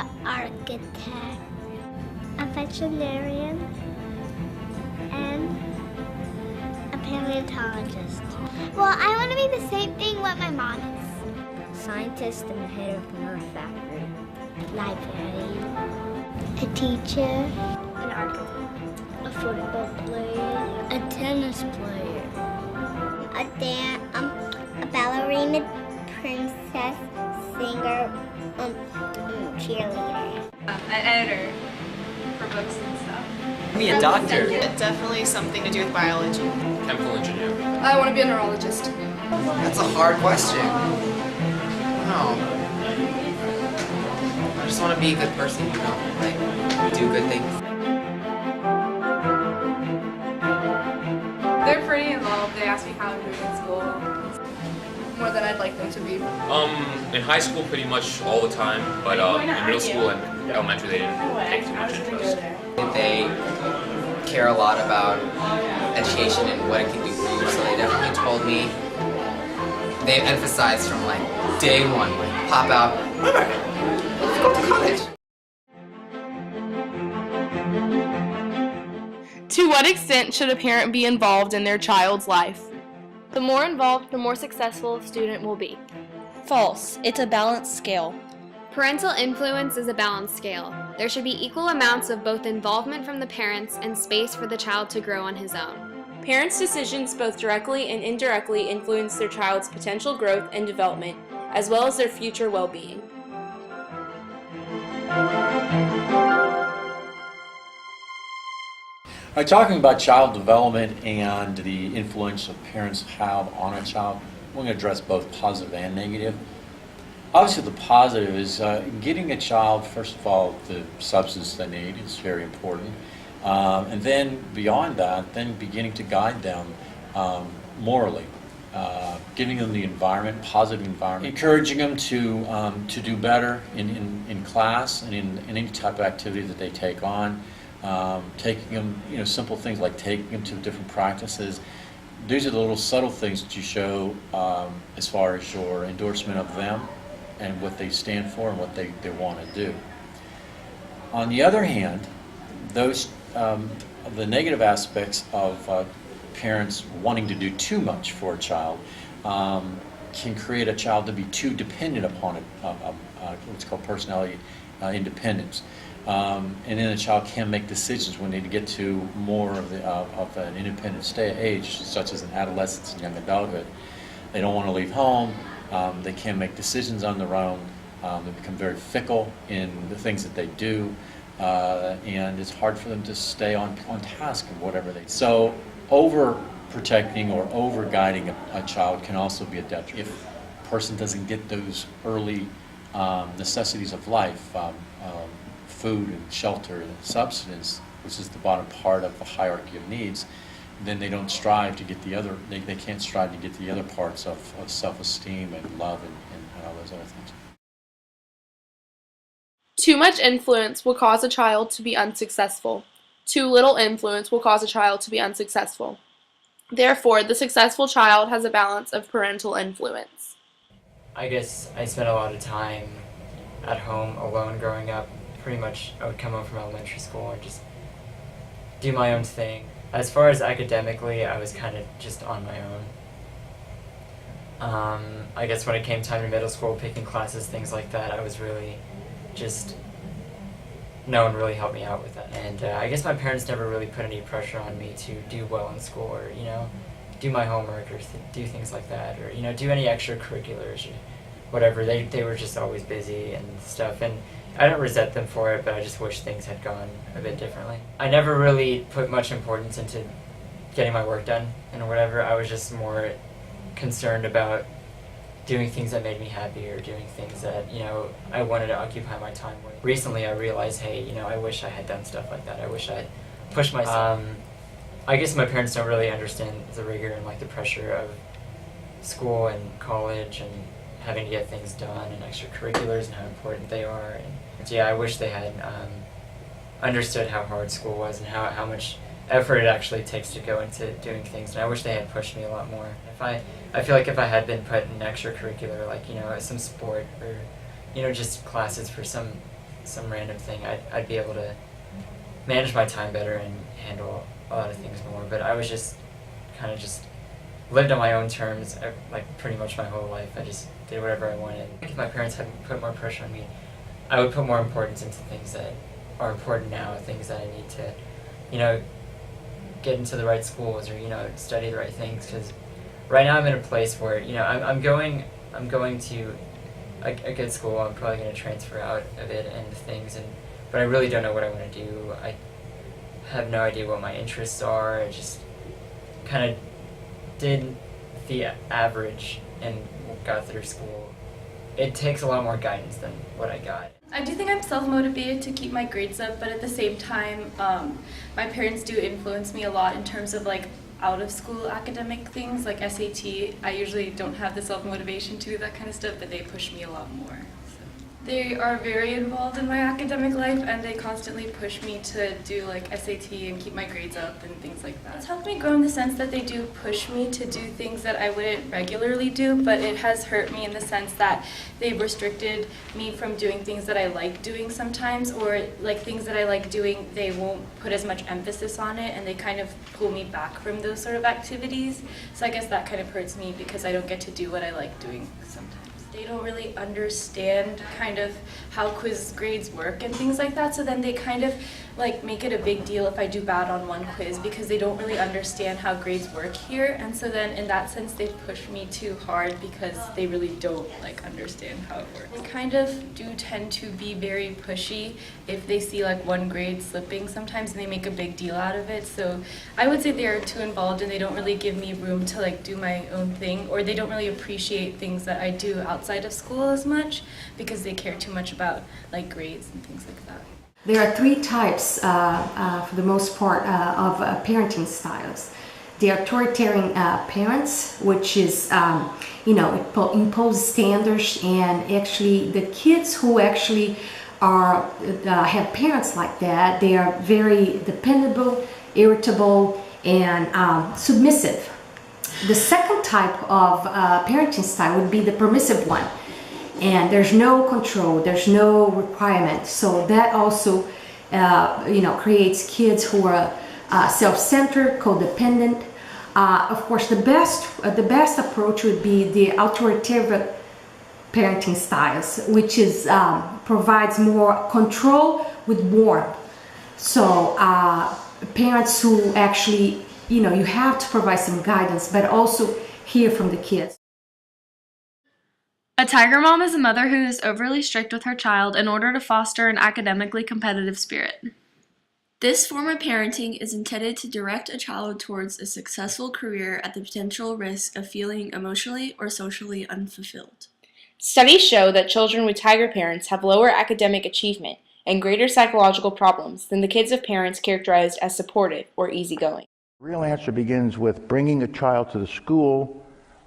an architect, a veterinarian, and a paleontologist. Well, I want to be the same thing what my mom is. Scientist and the head of the Nerf factory. Librarian. A teacher. An architect. A football player. A tennis player. A ballerina, princess, singer, cheerleader. An editor for books and stuff. Be a doctor. Definitely something to do with biology. Chemical engineer. I want to be a neurologist. That's a hard question. No. I just want to be a good person, you know? Like, do good things. They're pretty involved. They ask me how I'm doing in school. More than I'd like them to be. In high school pretty much all the time, but in middle school and elementary they didn't take too much interest. They care a lot about education and what it can do for you, so they definitely told me, they emphasized from like day one, like pop out, remember, let's go to college. To what extent should a parent be involved in their child's life? The more involved, the more successful a student will be. False. It's a balanced scale. Parental influence is a balanced scale. There should be equal amounts of both involvement from the parents and space for the child to grow on his own. Parents' decisions both directly and indirectly influence their child's potential growth and development, as well as their future well-being. Talking about child development and the influence that parents have on a child, we're going to address both positive and negative. Obviously, the positive is getting a child, first of all, the substance they need is very important. And then beyond that, then beginning to guide them morally, giving them the environment, positive environment, encouraging them to do better in class and in any type of activity that they take on. Taking them, simple things like taking them to different practices. These are the little subtle things that you show as far as your endorsement of them and what they stand for and what they want to do. On the other hand, those the negative aspects of parents wanting to do too much for a child can create a child to be too dependent upon it, what's called personality independence. And then a child can make decisions when they get to more of an independent age, such as in adolescence and young adulthood. They don't want to leave home. They can't make decisions on their own. They become very fickle in the things that they do, and it's hard for them to stay on task of whatever they do. So overprotecting or over-guiding a child can also be a detriment. If a person doesn't get those early necessities of life, food and shelter and substance, which is the bottom part of the hierarchy of needs, then they don't strive to get the other, they can't strive to get the other parts of self-esteem and love and all those other things. Too much influence will cause a child to be unsuccessful. Too little influence will cause a child to be unsuccessful. Therefore, the successful child has a balance of parental influence. I guess I spent a lot of time at home alone growing up. Pretty much I would come home from elementary school and just do my own thing. As far as academically, I was kind of just on my own. I guess when it came time to middle school, picking classes, things like that, I was really just, no one really helped me out with that. And I guess my parents never really put any pressure on me to do well in school or, do my homework or do things like that or, do any extracurriculars or whatever. They were just always busy and stuff. And I don't resent them for it, but I just wish things had gone a bit differently. I never really put much importance into getting my work done and whatever. I was just more concerned about doing things that made me happy or doing things that, I wanted to occupy my time with. Recently I realized, hey, I wish I had done stuff like that. I wish I had pushed myself. I guess my parents don't really understand the rigor and the pressure of school and college and having to get things done and extracurriculars and how important they are. And yeah, I wish they had understood how hard school was and how much effort it actually takes to go into doing things. And I wish they had pushed me a lot more. I feel like if I had been put in extracurricular, some sport or, just classes for some some random thing, I'd be able to manage my time better and handle a lot of things more. But I was just kind of just lived on my own terms, like pretty much my whole life. I just did whatever I wanted. If my parents hadn't put more pressure on me, I would put more importance into things that are important now, things that I need to, you know, get into the right schools or, you know, study the right things. Because right now I'm in a place where, you know, I'm going to a good school. I'm probably going to transfer out of it and things, but I really don't know what I want to do. I have no idea what my interests are. I just kind of did the average and got through school. It takes a lot more guidance than what I got. I do think I'm self-motivated to keep my grades up, but at the same time, my parents do influence me a lot in terms of like out-of-school academic things, like SAT. I usually don't have the self-motivation to do that kind of stuff, but they push me a lot more. They are very involved in my academic life, and they constantly push me to do like SAT and keep my grades up and things like that. It's helped me grow in the sense that they do push me to do things that I wouldn't regularly do, but it has hurt me in the sense that they've restricted me from doing things that I like doing sometimes, or like things that I like doing, they won't put as much emphasis on it, and they kind of pull me back from those sort of activities. So I guess that kind of hurts me because I don't get to do what I like doing sometimes. They don't really understand kind of how quiz grades work and things like that, so then they kind of like make it a big deal if I do bad on one quiz because they don't really understand how grades work here, and so then in that sense they push me too hard because they really don't like understand how it works. They kind of do tend to be very pushy if they see like one grade slipping sometimes, and they make a big deal out of it. So I would say they are too involved and they don't really give me room to like do my own thing, or they don't really appreciate things that I do outside of school as much because they care too much about like grades and things like that. There are three types, for the most part, of parenting styles. The authoritarian parents, which is, impose standards, and actually the kids who actually have parents like that, they are very dependable, irritable, and submissive. The second type of parenting style would be the permissive one. And there's no control, there's no requirement. So that also, creates kids who are self-centered, codependent. Of course, the best approach would be the authoritarian parenting styles, which is provides more control with warmth. So parents who actually, you have to provide some guidance, but also hear from the kids. A tiger mom is a mother who is overly strict with her child in order to foster an academically competitive spirit. This form of parenting is intended to direct a child towards a successful career at the potential risk of feeling emotionally or socially unfulfilled. Studies show that children with tiger parents have lower academic achievement and greater psychological problems than the kids of parents characterized as supportive or easygoing. The real answer begins with bringing a child to the school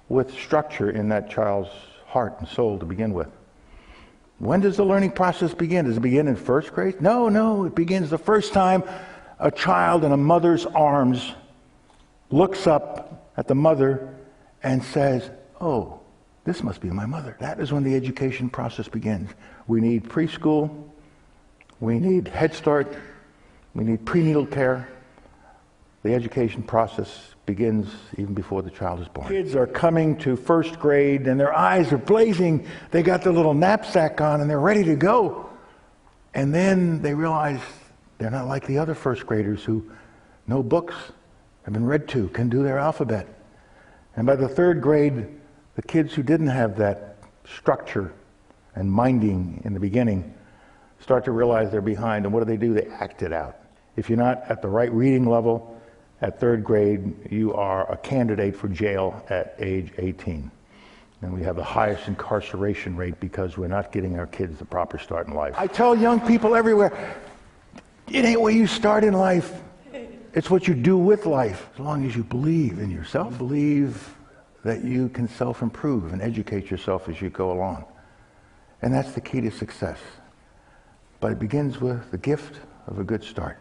with structure in that child's heart and soul to begin with. When does the learning process begin? Does it begin in first grade? No, it begins the first time a child in a mother's arms looks up at the mother and says, "Oh, this must be my mother." That is when the education process begins. We need preschool, we need Head Start, we need prenatal care. The education process begins even before the child is born. Kids are coming to first grade and their eyes are blazing. They got their little knapsack on and they're ready to go. And then they realize they're not like the other first graders who know books, have been read to, can do their alphabet. And by the third grade, the kids who didn't have that structure and minding in the beginning start to realize they're behind. And what do? They act it out. If you're not at the right reading level, at third grade, you are a candidate for jail at age 18. And we have the highest incarceration rate because we're not getting our kids the proper start in life. I tell young people everywhere, it ain't where you start in life, it's what you do with life. As long as you believe in yourself, believe that you can self-improve and educate yourself as you go along. And that's the key to success. But it begins with the gift of a good start.